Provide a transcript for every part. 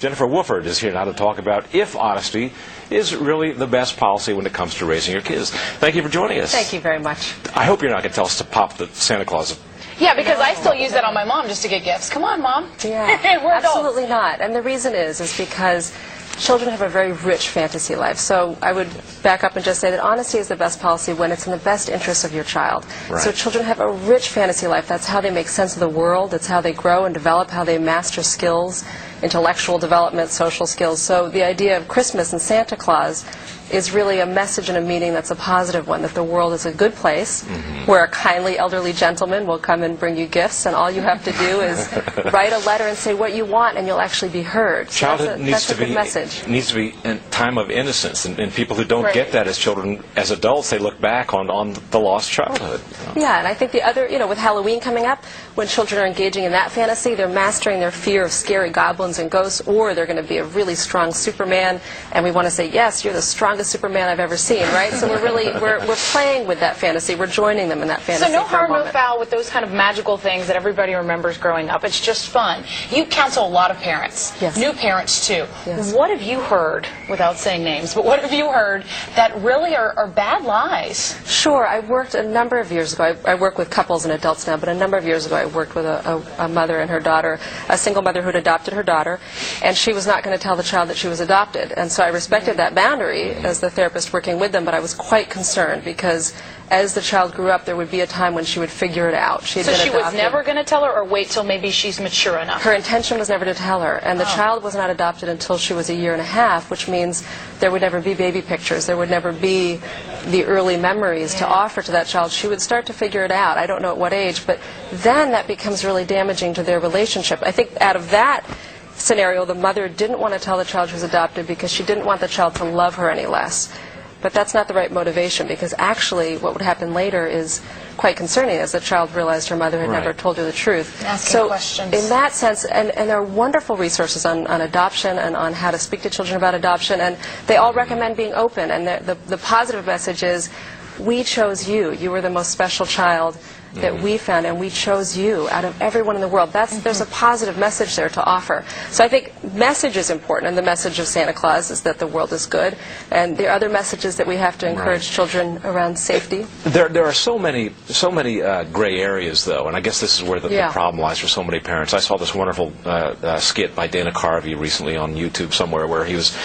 Jennifer Wofford is here now to talk about if honesty is really the best policy when it comes to raising your kids. Thank you for joining us. Thank you very much. I hope you're not going to tell us to pop the Santa Claus. Yeah, because I still use that on my mom just to get gifts. Come on, Mom. Yeah, We're absolutely adults. not. And the reason is because children have a very rich fantasy life. So I would back up and just say that honesty is the best policy when it's in the best interest of your child. Right. So children have a rich fantasy life. That's how they make sense of the world. It's how they grow and develop, how they master skills, intellectual development, social skills. So the idea of Christmas and Santa Claus is really a message and a meaning that's a positive one, that the world is a good place where a kindly elderly gentleman will come and bring you gifts, and all you have to do is write a letter and say what you want, and you'll actually be heard. So Childhood that's a good message. needs to be a time of innocence, and people who don't Right. get that as children, as adults, they look back on the lost childhood. Yeah, and I think the other, with Halloween coming up, when children are engaging in that fantasy, they're mastering their fear of scary goblins and ghosts, or they're going to be a really strong Superman, and we want to say, yes, you're the strongest Superman I've ever seen, right? So we're playing with that fantasy. We're joining them in that fantasy. So no for a harm, no moment. foul with those kind of magical things that everybody remembers growing up. It's just fun. You counsel a lot of parents, Yes. new parents too. Yes. What have you heard, without saying names, but what have you heard that really are bad lies? Sure. I worked a number of years ago. I work with couples and adults now, but a number of years ago I worked with a mother and her daughter, a single mother who had adopted her daughter, and she was not going to tell the child that she was adopted. And so I respected that boundary as the therapist working with them, but I was quite concerned because as the child grew up, there would be a time when she would figure it out. She had So been she was adopted. never going to tell her, or wait till maybe she's mature enough? Her intention was never to tell her, and the child was not adopted until she was a year and a half, which means there would never be baby pictures. There would never be the early memories to offer to that child. She would start to figure it out. I don't know at what age, but then that becomes really damaging to their relationship. I think out of that scenario, the mother didn't want to tell the child she was adopted because she didn't want the child to love her any less. But that's not the right motivation, because actually what would happen later is quite concerning, as the child realized her mother had Right. never told her the truth. Asking So questions. in that sense, and there are wonderful resources on adoption and on how to speak to children about adoption, and they all recommend being open. And the positive message is, we chose you. You were the most special child that we found, and we chose you out of everyone in the world. There's a positive message there to offer. So I think message is important, and the message of Santa Claus is that the world is good. And there are other messages that we have to encourage children around safety. There are so many gray areas, though, and I guess this is where the problem lies for so many parents. I saw this wonderful skit by Dana Carvey recently on YouTube somewhere, where he was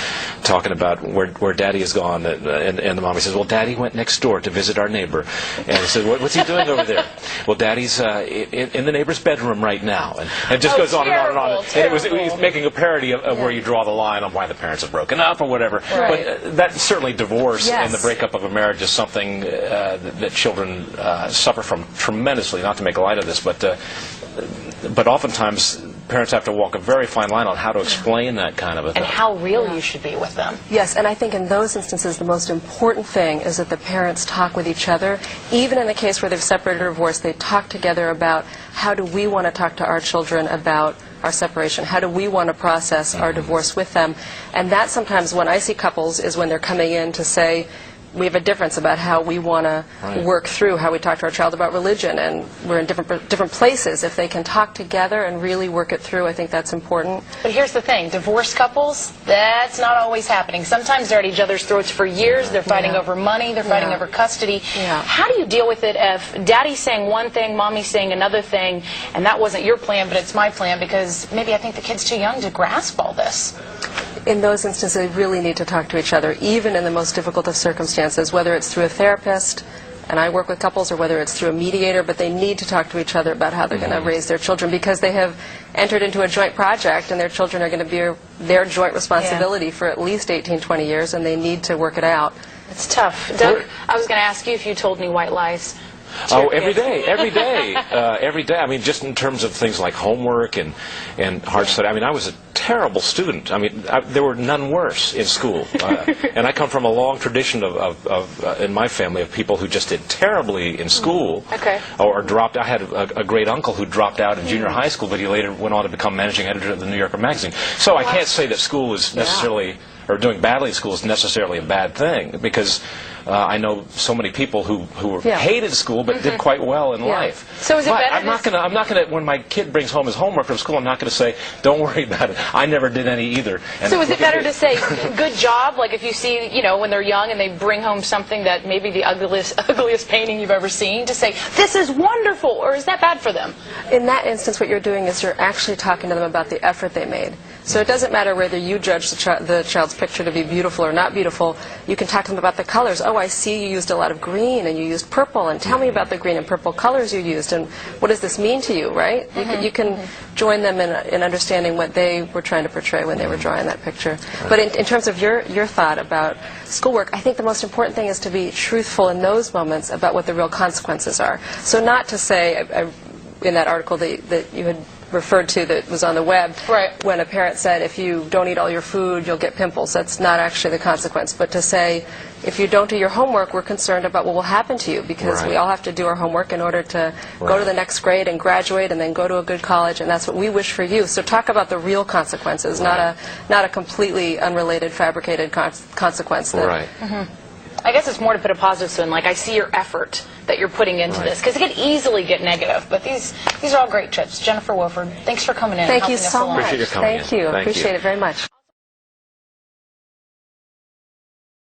talking about where Daddy has gone, and the mommy says, well, Daddy went next door to visit our neighbor. And he says, what's he doing over there? Well, Daddy's in the neighbor's bedroom right now. And it just goes on and on and on. And he was making a parody of where you draw the line on why the parents have broken up or whatever. Right. But that certainly divorce Yes. and the breakup of a marriage is something that children suffer from tremendously, not to make light of this, but oftentimes parents have to walk a very fine line on how to explain that kind of a thing. And how real you should be with them. Yes, and I think in those instances the most important thing is that the parents talk with each other. Even in the case where they've separated or divorced, they talk together about how do we want to talk to our children about our separation? How do we want to process our divorce with them? And that sometimes when I see couples is when they're coming in to say, we have a difference about how we want to work through how we talk to our child about religion, and we're in different places. If they can talk together and really work it through, I think that's important. But here's the thing, divorced couples, that's not always happening. Sometimes they're at each other's throats for years, they're fighting over money, they're fighting over custody. Yeah. How do you deal with it if Daddy's saying one thing, Mommy's saying another thing, and that wasn't your plan, but it's my plan, because maybe I think the kid's too young to grasp all this? In those instances, they really need to talk to each other, even in the most difficult of circumstances, whether it's through a therapist, and I work with couples, or whether it's through a mediator, but they need to talk to each other about how they're going to raise their children, because they have entered into a joint project, and their children are going to be their joint responsibility for at least 18, 20 years, and they need to work it out. It's tough. Doug, I was going to ask you if you told any white lies. Oh, every day. Every day. I mean, just in terms of things like homework and hard study. I mean, I was a terrible student. I mean, there were none worse in school. And I come from a long tradition in my family of people who just did terribly in school. Okay. Or dropped. I had a great uncle who dropped out in junior high school, but he later went on to become managing editor of the New Yorker magazine. So I can't say that school is necessarily or doing badly in school is necessarily a bad thing, because I know so many people who hated school but did quite well in life. So is it better? I'm not gonna. When my kid brings home his homework from school, I'm not gonna say, "Don't worry about it. I never did any either." And so is it better to say, "Good job"? Like if you see, when they're young and they bring home something that maybe the ugliest painting you've ever seen, to say, "This is wonderful," or is that bad for them? In that instance, what you're doing is you're actually talking to them about the effort they made. So it doesn't matter whether you judge the child's picture to be beautiful or not beautiful. You can talk to them about the colors. Oh, I see you used a lot of green and you used purple, and tell me about the green and purple colors you used, and what does this mean to you, right? You can join them in understanding what they were trying to portray when they were drawing that picture. But in terms of your thought about schoolwork, I think the most important thing is to be truthful in those moments about what the real consequences are. So not to say, in that article that you had referred to that was on the web, when a parent said, if you don't eat all your food, you'll get pimples. That's not actually the consequence. But to say, if you don't do your homework, we're concerned about what will happen to you, because we all have to do our homework in order to go to the next grade and graduate and then go to a good college, and that's what we wish for you. So talk about the real consequences, not a completely unrelated, fabricated consequence. I guess it's more to put a positive spin, like I see your effort that you're putting into this, because it could easily get negative. But these are all great tips. Jennifer Wofford, thanks for coming in. Thank you so much. Appreciate your coming in. Thank you. Appreciate it very much.